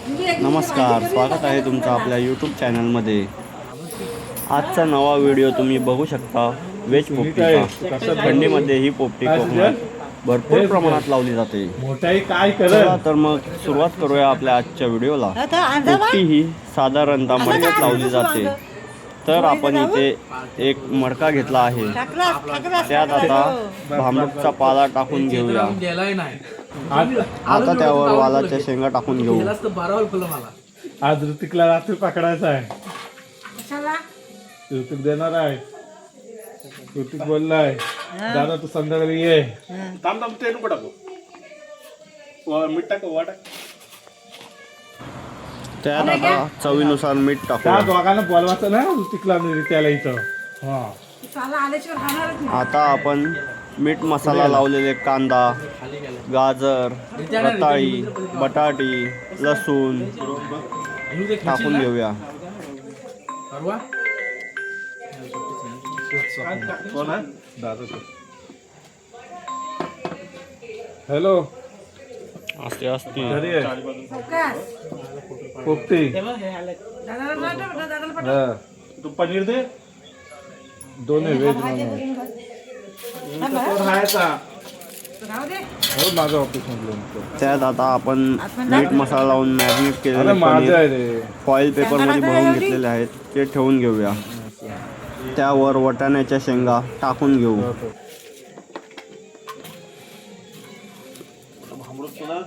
नमस्कार, स्वागत आहे तुमचं आपल्या यूट्यूब चॅनलमध्ये। आजचा नवा व्हिडिओ तुम्ही बघू शकता वेज पोपटीचा। थंडीमध्ये ही पोपटी कोकणात भरपूर प्रमाणात लावली जाते। चला तर मग सुरुवात करूया आपल्या आजच्या व्हिडिओला। पोपटी ही साधारणतः मडक्यात लावली जाते, तर आपण इथे एक मडका घेतला आहे। त्यात आता भांबरूटचा पाला टाकून घेऊया। आता त्यावर वालाच्या शेंगा टाकून घेऊ। आज ऋतिकला रात्री पकडायचा आहे। ऋतिक देणार आहे। ऋतिक बोललाय दादा तू संध्याकाळी ये। थांब थांब ते नको टाकू, मीठ टाकू वाटा। त्यात आता चवीनुसार मीठ त्या टाकू। दोघांना बोलवायचं ना ऋतिकला आणि त्याला इथं। आता आपण मीठ मसाला लावलेले कांदा, गाजर, रताळी, बटाटी, लसूण टाकून घेऊया। कोण आहे दादा? हॅलो, असते असते घरी आहे पोपटी। तू पनीर दे, दोन्ही व्हेज माझं ऑफिस मधलं। त्यात आता आपण मीठ मसाला लावून मॅरिनेट केलेले माझं आहे पनीर रे। फॉईल पेपर मध्ये भरून घेतलेले आहेत, ते ठेवून घेऊया। त्यावर वाटाण्याच्या शेंगा टाकून घेऊ।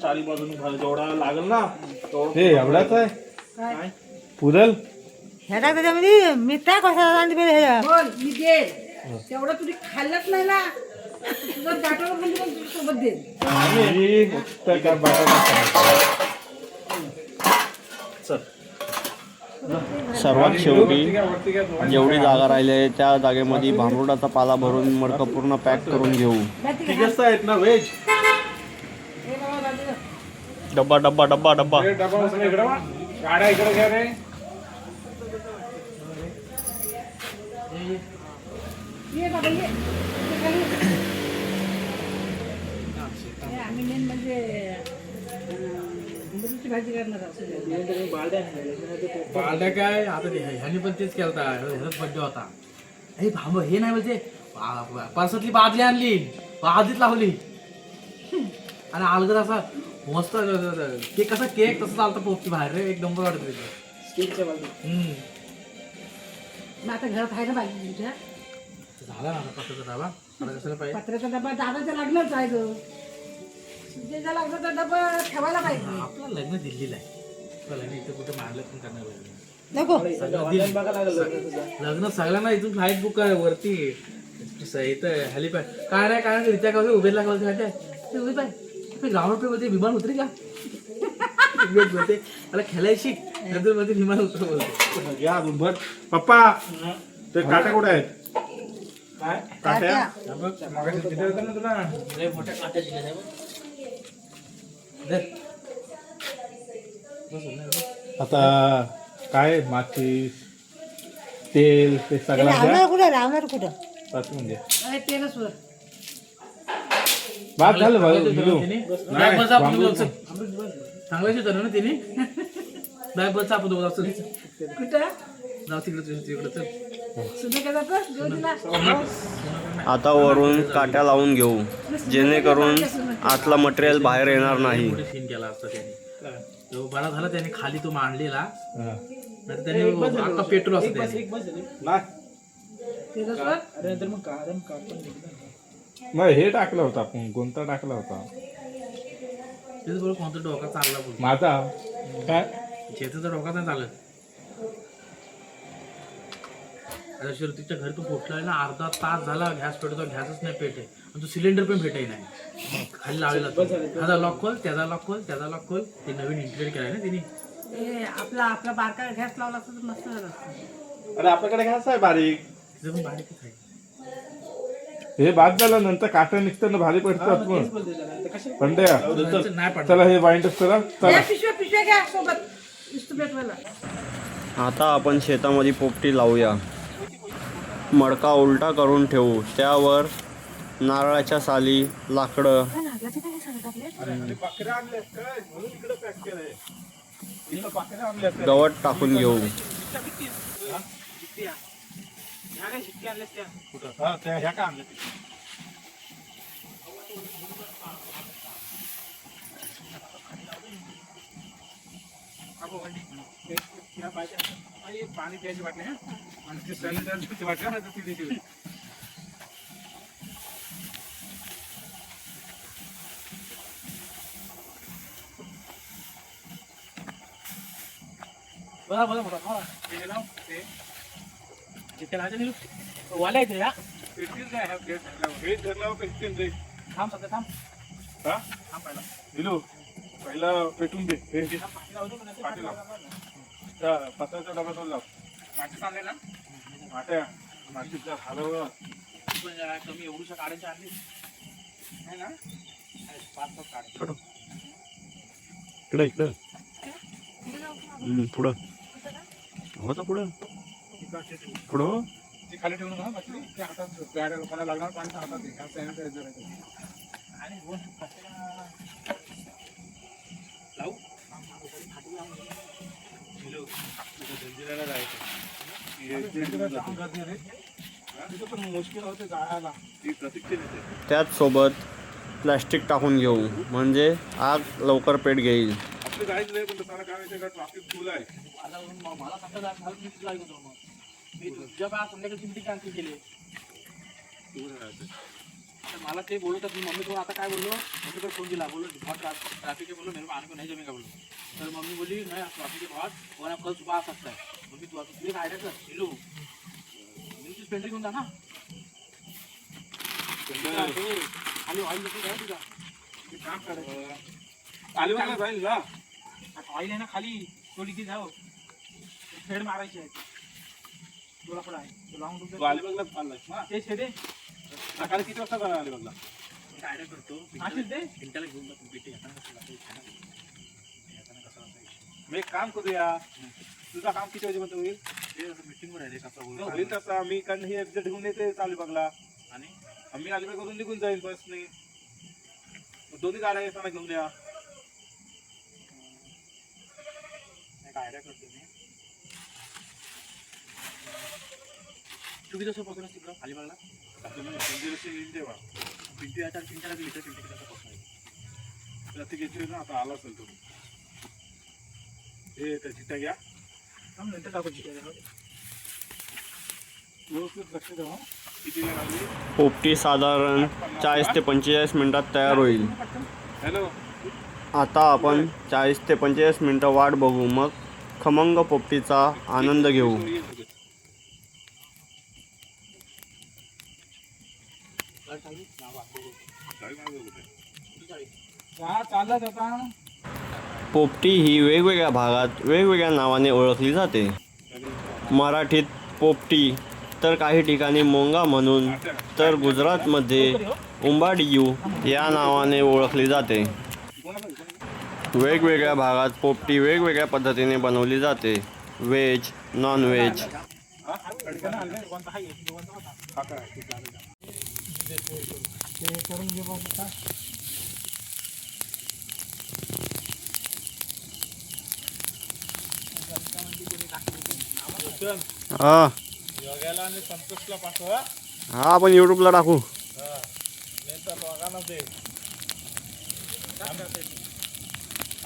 चारी बाजून जेवढा लागेल ना हे एवढाच आहे पुरल। ह्याला त्याच्यामध्ये मिठा कसा बोल मी दे तेवढं तुम्ही खाल्लंच नाही ना, तुझं बटाटा म्हणजे सोबत दे। आम्ही फक्त काय बटाटा सर्वात शेवटी जेवढी जागा राहिली आहे त्या जागेमध्ये भांबरुटाचा पाला भरून मडकं पूर्ण पॅक करून घेऊ। तिघच आहेत ना व्हेज। डब्बा डब्बा डब्बा डब्बा डबा सगळं इकडे वा, गाड्या इकडे घ्या रे। ये बाबा ये, आम्ही मेन म्हणजे भाजी करणार आहोत। बालड्या काय आता ह्यानी पण तेच केलता, ह्याचाच बड्डे होता। हे भांब हे नाही म्हणजे परसातली बादली आणली, बादलीत लावली आणि अलगद असा मस्त केक, कसा केक तसं चालतं पोपटी बाहेर रे, एक नंबर वाटत स्टीलच्या बाजू। मग आता घरात आहे ना बाकी तुमच्या झाला ना पत्राचा डबा, आता कशाला पाहिजे पत्र्याचा डबा दादाच्या लागणारच आहे ग, तुझ्या लागणारचा डबा ठेवायला पाहिजे। आपलं लग्न दिल्लीला आहे, आपलं लग्न इथं कुठं मारलं पण करणार लग्न नको लग्न सगळ्यांना इथून फ्लाईट बुक आहे वरती इथं हेलिपॅड काय नाही काय नाही रित्या काय उभेला काय उभी पाय ग्राउंड पे बोलते विमान उतरी का बोलते मला खेळायची नंतर बोलते विमान उतर बोलते या भट पप्पा ते काट्या कुठे आहेत? काट्या मगाशी तिथे होतं ना तुला मोठ्या काट्या दिल्या नाही आता काय माती तेल ते सगळं लावणार कुठं म्हणजे तेलच वर बाद झालं चांगल्याच होतं ना तिने ब्लॅक बस आपण दोघं असतो कुठं जाऊ तिकडे चल सुद्धा काय जातं जेवणीला? आता वरून काट्या लावून घेऊ, जेणेकरून आतला मटेरियल बाहेर येणार नाही। सीन केला असता त्याने, तो बरा झाला त्याने खाली तो मांडलेला, नाही त्याने आता पेट्रोल असतं तेलच वर मग हे टाकलं होतं आपण, कोणता टाकला होता त्याच बरोबर कोणता डोका चालला बोल माझा काय शेताचा डोका नाही चालत। आता शिरतीच्या घरी तू पोचला ना, अर्धा तास झाला गॅस पेटवतो, गॅसच नाही पेटे आणि तू सिलेंडर पण भेटाय नाही, खाली लावलेला त्याचा लॉक खोल, त्याचा लॉक खोल, त्याचा लॉक खोल, ते नवीन इंटिरियर केलाय ना तिने। आपला बारका गॅस लावला असता तर मस्त झालं असतं। अरे आपल्याकडे घ्यायचं आहे बारीक, तिचं पण बारीकच आहे। हे बाद झालं नंतर काट्या निघताना भारी पडतात मग पंड्या। नाही पडत चला हे वाईंडच करा चला। पिशव्या घ्या सोबत इस्टुपेटवाला। आता आपण शेतामध्ये पोपटी लावूया। मडका उलटा करून ठेवू, त्यावर नारळाच्या साली, लाकडं गवत टाकून घेऊ. हा त्या ह्या का आणल्या पाणी प्यायची वाटली आणि ते सॅनिटायझरची वाटली ना ती बघा बघा बघा ते लाव ते जिथे राजा निघू वाला येते या पेटतील काय ह्या गेट धरल्यावर पेटतील रे थांब सध्या थांब हा थांब पहिला दिलो पहिला पेटून दे हे पाठी लाव त्या पत्राच्या डब्यात लाव माती चालले ना माट्या मातीच्या झालं कमी एवढूशा काड्यांच्या आणली नाही ना 5-7 काड्या इकडं इकडं पुढं होता पुढं पुढं ती खाली ठेवून ना बाकी ते हातात गाड्या लोकांना लागणार पाणी हातात घे हा सॅनिटायझर आहे आणि लावू मुश्किल होते जायला ती प्रतीक्षा देते त्याच सोबत प्लॅस्टिक टाकून घेऊ म्हणजे आग लवकर पेट घेईल. आपली जायच नाही पण तुम्हाला काय माहिती का ट्रॅफिक फुल आहे मला सांगता मी लागत होतो मग मी तुझ्या बा संध्याकाळची मिटिंग कॅन्सल केली तर मला ते बोलत मी मम्मी तो आता काय बोललो मम्मीकडे फोन दिला बोलो ट्रैफिक है बोलो मेरे को आने को नहीं जमेगा बोलो तर मम्मी बोली नहीं ट्रैफिक के बाद और कल सुबह आ सकता है मम्मी तू आता तुझे आइडिया कर हिलो मी तुझी पेंटर घेऊन जा ना खाली ऑइल लेके जाए तुझा काम करायचं अलिबागला जाईल ना ऑइल आहे ना खाली तो लिखी जाओ फेड मारायची आहे तुला पण आहे तो लावून तू तुझं अलिबागलाच चाललाय ते छेदे सकाळी किती वाजता जाणार अलिबागला आयडिया करतो असेल ते पिंटाला घेऊन जा पिंटे येताना कसं मी एक काम करूया तुझं काम किती वाजेपर्यंत होईल ते मीटिंगवर आहे रे कसं होईल होईल तसा मी कारण हे एक्झिट घेऊन येते अलिबागला आणि आम्ही अलिबागवरून निघून जाईल बसने दोन्ही गाड्या येताना घेऊन या एक आयडिया करतो मी तू किती कसं पकडून तिकडं अलिबागला येईल तेव्हा पिंटू याच्या पिंट्याला लिहितो पिंटू कसं पकडून प्रत्येक येते ना आता आला असेल तो हे त्या चिठ्ठ्या घ्या नंतर टाकू व्यवस्थित लक्ष द्या किती वेळ लागली पोपटी साधारण 40 ते 45 मिनिटात तयार होईल. हॅलो आता आपण 40 ते 45 मिनिटं वाट बघू मग खमंग पोपटीचा आनंद घेऊ. चालत होता पोपटी ही वेगवेगळ्या भागात वेगवेगळ्या नावाने ओळखली जाते. मराठीत पोपटी तर काही ठिकाणी मोंगा म्हणून तर गुजरातमध्ये उंबाडियू या नावाने ओळखली जाते. वेगवेगळ्या भागात पोपटी वेगवेगळ्या पद्धतीने बनवली जाते. Veg, non veg. हा योग्याला आणि संतोषला पाठवा हा आपण यूट्यूबला टाकू. नंतर दोघांना दे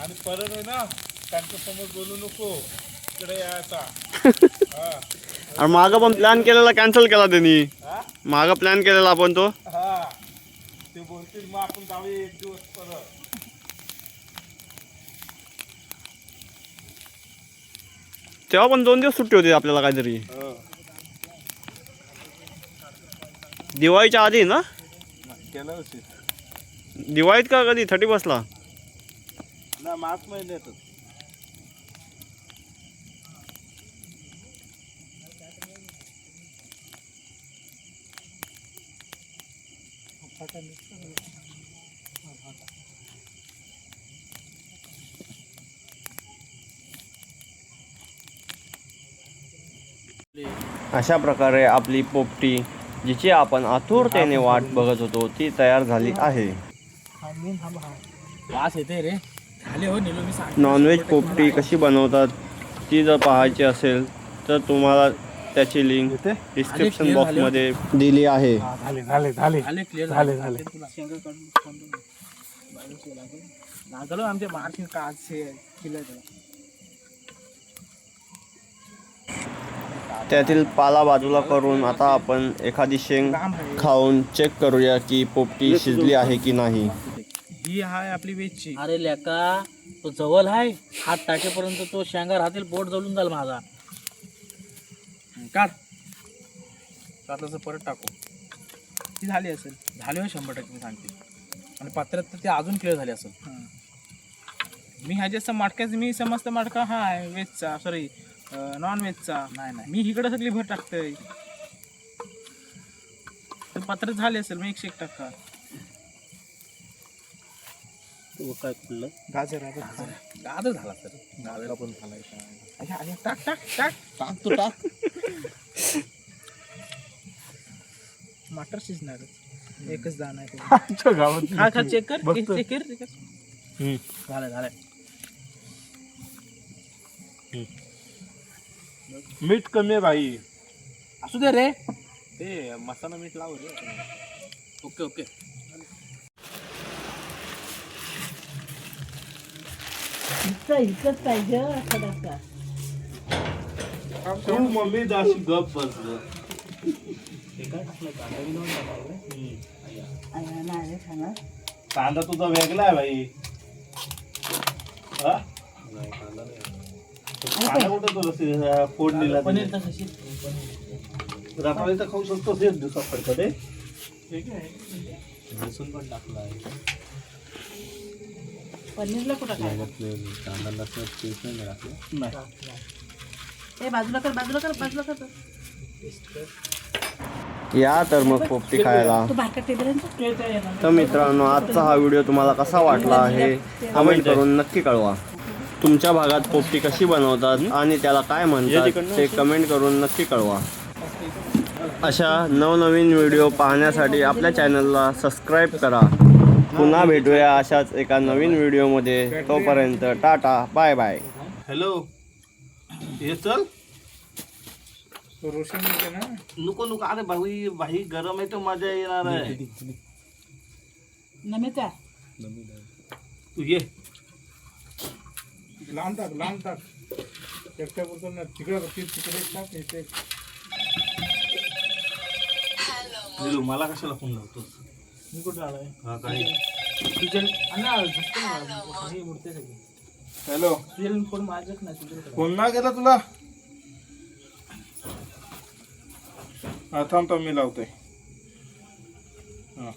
आणि परत आहे ना त्यांच्या समोर बोलू नको इकडे यायचा हा आणि मागं पण प्लॅन केलेला कॅन्सल केला त्यांनी. हा मागं प्लॅन केलेला आपण तो हा ते बोलतील मग आपण जाऊया एक दिवस परत तेव्हा पण 2 दिवस सुट्टी होती आपल्याला काहीतरी दिवाळीच्या आधी ना. केलं असेल दिवाळीत का कधी 31ला. ना मार्च महिन्यातच अशा प्रकारे आपली पोपटी जिची आपण आतुरतेने वाट बघत होतो ती तयार झाली आहे. वास येते रे झाले हो निलो मी सांग नॉनव्हेज पोपटी कशी बनवतात ती जर पाहायची असेल तर तुम्हाला त्याची लिंक डिस्क्रिप्शन बॉक्समध्ये दिली आहे. झाले झाले झाले झाले क्लिअर झाले झाले लागलो आमच्या मार्किंग काच केलं त्यातील पाला बाजूला करून आता आपण एखादी शेंग खाऊन चेक करूया की पोपटी शिजली आहे की नाही. ही आहे आपली वेजची. अरे लेका तो जवळ आहे हात टाकेपर्यंत तो शेंगा राहतील पोट जळून जाईल माझा. काढ काढलं परत टाकू ती झाली असेल झाली हो 100% मी सांगते. आणि पात्रात तर ते अजून क्लिअर झाले असेल. मी ह्याच्या मटक्याच मी समजतं मटका हा आहे व्हेजचा सॉरी नॉन व्हेजचा नाही मी इकडे सगळी भर टाकतोय. पात्र झाले असेल मी 101 टक्का. काय खुललं गाजर गाजर झाला सर गाजर पण झाला. टाक टाक टाक टाक तू टाक मटर शिजणारच एकच दाणा आहे. खा खा चेक कर चेक कर. झालं झालं. मीठ कमी आहे भाई. असू दे रे ते मसाला मीठ लाव रे. ओके ओके इतकंच पाहिजे थोडासा. तू मम्मी जाशी गप बस ग. नाही खाणार. कांदा तुझा वेगळा आहे भाई. हा? कांदा कुठं तुला फोडणीला पनीर तर कशी रात्री तर खाऊ शकतो एक दिवसात पडतं ते. लसूण पण टाकला आहे. पनीरला कुठं काय बाजूला कर बाजूला कर बाजूला कर. या तर मग पोपटी खायला. तू भाकर टेबल तर मित्रांनो आजचा हा व्हिडिओ तुम्हाला कसा वाटला हे कमेंट करून नक्की कळवा. तुमच्या भागात पोपटी कशी बनवतात आणि त्याला काय म्हणतात ते कमेंट करून नक्की कळवा. अशा नवनवीन व्हिडिओ पाहण्यासाठी आपल्या चॅनलला सबस्क्राईब करा. पुन्हा भेटूया अशाच एका नवीन व्हिडिओमध्ये. तोपर्यंत टाटा बाय बाय. हॅलो हे चल रोशन ना नको नको. अरे भाई भाई गरम आहे तो मजा येणार आहे. नमिता तू ये लांब टाक एकट्या पुरतं तिकडे टाक इथे. दिलू मला कशाला फोन लावतोस. मी कुठे आलोय हा काय तुझ्या हे मूर्ती सगळी हॅलो तुझ्या फोन माझ्याच नाही तुझ्याकडे. फोन ना केला तुला. हा थांब मी लावतोय. हा